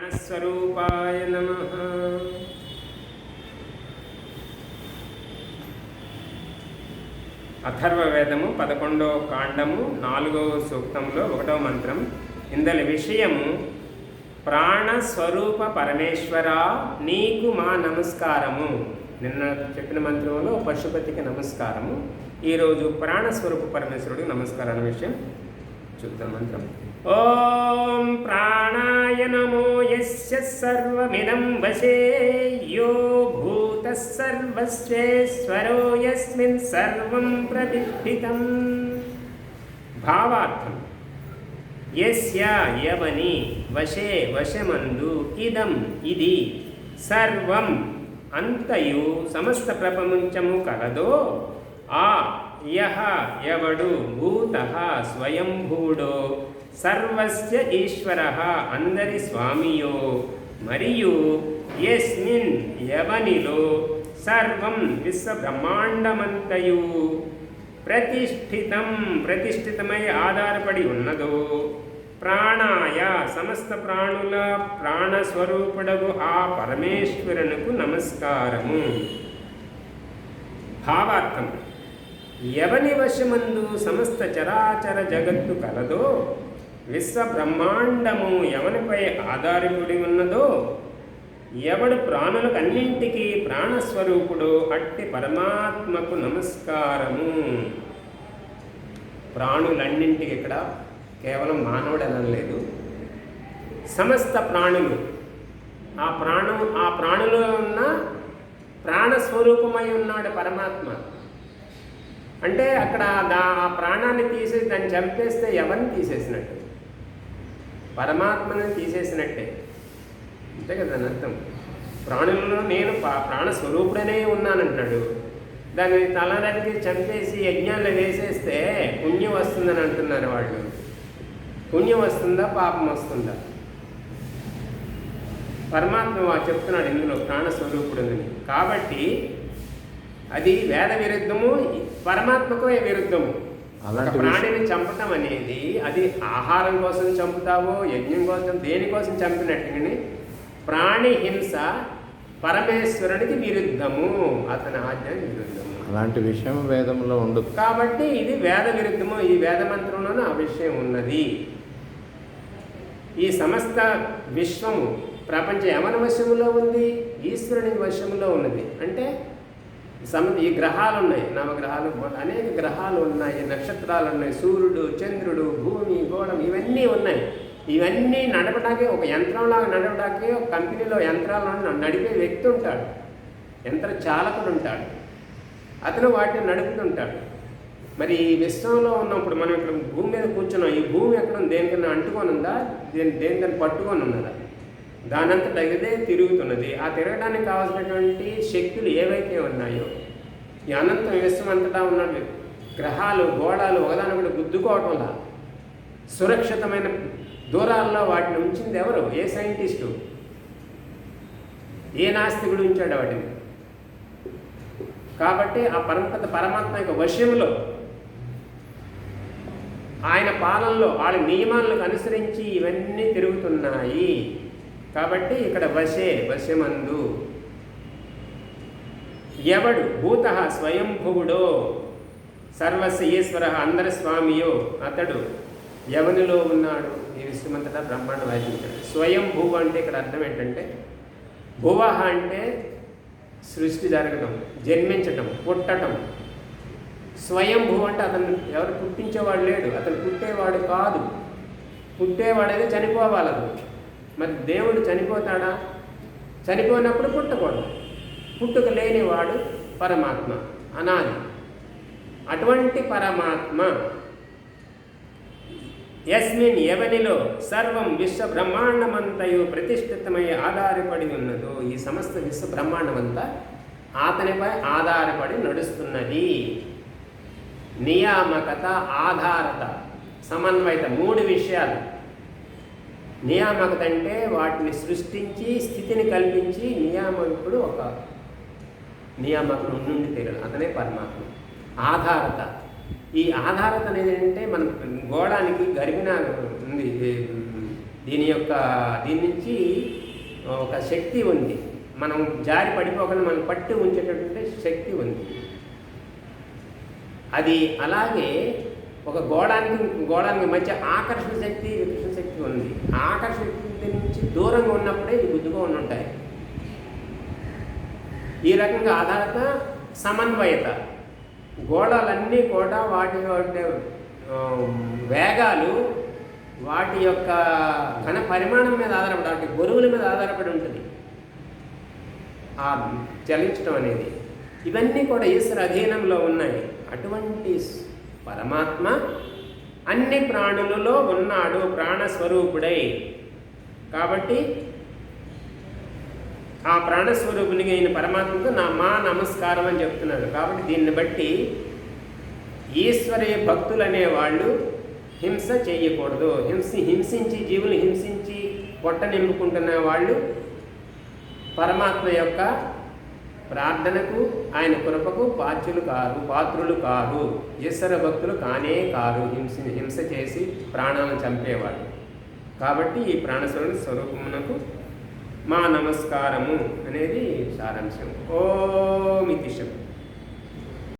ప్రాణస్వరూపాయ నమః. అథర్వవేదము 11వ కాండము 4వ సూక్తంలో 1వ మంత్రం. ఇందలి విషయము ప్రాణస్వరూప పరమేశ్వర నీకు మా నమస్కారము. నిన్న చెప్పిన మంత్రంలో పశుపతికి నమస్కారము, ఈరోజు ప్రాణస్వరూప పరమేశ్వరుడికి నమస్కారం అనే విషయం చూద్దాం. మంత్రం ఓం ప్రాణాయ నమో యస్య సర్వమిదం వశే యో భూతః సర్వస్యేశ్వరో యస్మిన్ సర్వం ప్రతిష్ఠితం. భావార్థం యస్య యవని వశే వశమందు ఇదం ఇది సర్వం అంతయు సమస్త ప్రపంచము కలదో ఆ యహ ఎవడు భూతః స్వయంభూడో సర్వస్య ఈశ్వరః అందరి స్వామియో మరియు యస్మిన్ యవనిలో సర్వం విశ్వబ్రహ్మాండమంతయు ప్రతిష్ఠితమై ఆధారపడి ఉన్నదో ప్రాణాయ సమస్త ప్రాణుల ప్రాణస్వరూపుడగు ఆ పరమేశ్వరునకు నమస్కారము. భావార్థం ఎవని వశమందు సమస్త చరాచర జగత్తు కలదో విశ్వబ్రహ్మాండము ఎవనిపై ఆధారపడి ఉన్నదో ఎవడు ప్రాణులకు అన్నింటికీ ప్రాణస్వరూపుడు అట్టి పరమాత్మకు నమస్కారము. ప్రాణులన్నింటికి ఇక్కడ కేవలం మానవుడు అనలేదు, సమస్త ప్రాణులు ఆ ప్రాణులో ఉన్న ప్రాణస్వరూపమై ఉన్నాడు పరమాత్మ. అంటే అక్కడ ఆ ప్రాణాన్ని తీసేసి దాన్ని చంపేస్తే ఎవరిని తీసేసినట్టు? పరమాత్మని తీసేసినట్టే, అంతే కదా దాని అర్థం. ప్రాణులలో నేను ప్రాణస్వరూపుడనే ఉన్నానంటాడు, దాన్ని తలనరికి చంపేసి యజ్ఞాల్లో వేసేస్తే పుణ్యం వస్తుందని అంటున్నారు వాళ్ళు. పుణ్యం వస్తుందా పాపం వస్తుందా? పరమాత్మ చెప్తున్నాడు ఇందులో ప్రాణస్వరూపుడని. కాబట్టి అది వేద విరుద్ధము, పరమాత్మకు విరుద్ధము. ప్రాణిని చంపటం అనేది అది ఆహారం కోసం చంపుతావో యజ్ఞం కోసం దేనికోసం చంపినట్టుగానే ప్రాణి హింస పరమేశ్వరునికి విరుద్ధము, అతని ఆజ్ఞకి విరుద్ధము. అలాంటి విషయం వేదంలో ఉండదు కాబట్టి ఇది వేద విరుద్ధము. ఈ వేద మంత్రంలోనే ఆ విషయం ఉన్నది. ఈ సమస్త విశ్వము ప్రపంచం ఎవరి వశములో ఉంది? ఈశ్వరుని వశములో ఉన్నది. అంటే ఈ గ్రహాలు ఉన్నాయి, నవగ్రహాలు, అనేక గ్రహాలు ఉన్నాయి, నక్షత్రాలు ఉన్నాయి, సూర్యుడు, చంద్రుడు, భూమి, గోళం ఇవన్నీ ఉన్నాయి. ఇవన్నీ నడపడానికి ఒక యంత్రంలాగా నడపడానికి ఒక కంపెనీలో యంత్రాలను నడిపే వ్యక్తి ఉంటాడు, యంత్ర చాలకుడు ఉంటాడు, అతను వాటిని నడుపుతుంటాడు. మరి ఈ విశ్వంలో ఉన్నప్పుడు మనం ఇక్కడ భూమి మీద కూర్చున్నాం, ఈ భూమి ఎక్కడ దేనికన్నా అంటుకొని ఉందా? దేనికన్నా పట్టుకొని ఉన్నదా? దానంతట ఇదే తిరుగుతున్నది. ఆ తిరగడానికి కావాల్సినటువంటి శక్తులు ఏవైతే ఉన్నాయో ఈ అనంత విశ్వం అంతటా ఉన్న గ్రహాలు, గోళాలు ఒకదానొకటి గుద్దుకోవటంలా సురక్షితమైన దూరాల్లో వాటిని ఉంచింది ఎవరు? ఏ సైంటిస్టు, ఏ నాస్తికుడు ఉంచాడు వాటిని? కాబట్టి ఆ పరమాత్మ యొక్క వశ్యంలో, ఆయన పాలనలో, వాళ్ళ నియమాలకు అనుసరించి ఇవన్నీ తిరుగుతున్నాయి. కాబట్టి ఇక్కడ వశమందు ఎవడు భూతః స్వయంభువుడో సర్వస్య ఈశ్వర అందరి స్వామియో అతడు ఎవనిలో ఉన్నాడు? ఈ విశ్వమంతటా బ్రహ్మాండం వాయించాడు. స్వయంభువ అంటే ఇక్కడ అర్థం ఏంటంటే భువ అంటే సృష్టి జరగడం, జన్మించటం, పుట్టడం. స్వయంభువ అంటే అతను ఎవరు పుట్టించేవాడు లేడు, అతను పుట్టేవాడు కాదు. పుట్టేవాడైతే చనిపోవాలి. మరి దేవుడు చనిపోతాడా? చనిపోయినప్పుడు పుట్టకూడదు. పుట్టుక లేనివాడు పరమాత్మ, అనాది. అటువంటి పరమాత్మ యస్మిన్ ఎవనిలో సర్వం విశ్వ బ్రహ్మాండమంతయు ప్రతిష్ఠితమై ఆధారపడి ఉన్నదో ఈ సమస్త విశ్వ బ్రహ్మాండమంతా అతనిపై ఆధారపడి నడుస్తున్నది. నియామకత, ఆధారత, సమన్వయత, 3 విషయాలు. నియామకత అంటే వాటిని సృష్టించి స్థితిని కల్పించి నియామకుడు ఒక నియామకుడు నుండి తీరాలి, అతనే పరమాత్మ. ఆధారత, ఈ ఆధారత అనేది ఏంటంటే మన గోడానికి గర్భిణ ఉంది, దీని నుంచి ఒక శక్తి ఉంది. మనం జారి పడిపోకుండా మనం పట్టి ఉంచేటటువంటి శక్తి ఉంది. అది అలాగే ఒక గోళానికి మధ్య ఆకర్షణ శక్తి, వికర్షణ శక్తి ఉంది. ఆకర్షణ శక్తి నుంచి దూరంగా ఉన్నప్పుడే ఇవి గుద్దుగా ఉంటాయి. ఈ రకంగా ఆధారత సమన్వయత. గోళాలన్నీ కూడా వాటి వేగాలు వాటి యొక్క ఘన పరిమాణం మీద ఆధారపడి, వాటి బరువుల మీద ఆధారపడి ఉంటుంది ఆ చలించడం అనేది. ఇవన్నీ కూడా ఈశ్వర అధీనంలో ఉన్నాయి. అటువంటి పరమాత్మ అన్ని ప్రాణులలో ఉన్నాడు, ప్రాణస్వరూపుడై. కాబట్టి ఆ ప్రాణస్వరూపునికి అయిన పరమాత్మకు మా నమస్కారం అని చెప్తున్నాడు. కాబట్టి దీన్ని బట్టి ఈశ్వరీయ భక్తులు అనేవాళ్ళు హింస చేయకూడదు. హింసించి జీవులు హింసించి పొట్ట నింపుకుంటున్న వాళ్ళు పరమాత్మ యొక్క ప్రార్థనకు, ఆయన కృపకు పాత్రులు కాదు. ఈశ్వర భక్తులు కానే కారు, హింస చేసి ప్రాణాలను చంపేవాళ్ళు. కాబట్టి ఈ స్వరూపమునకు మా నమస్కారము అనేది సారాంశం. ఓం ఇతి శబ్దం.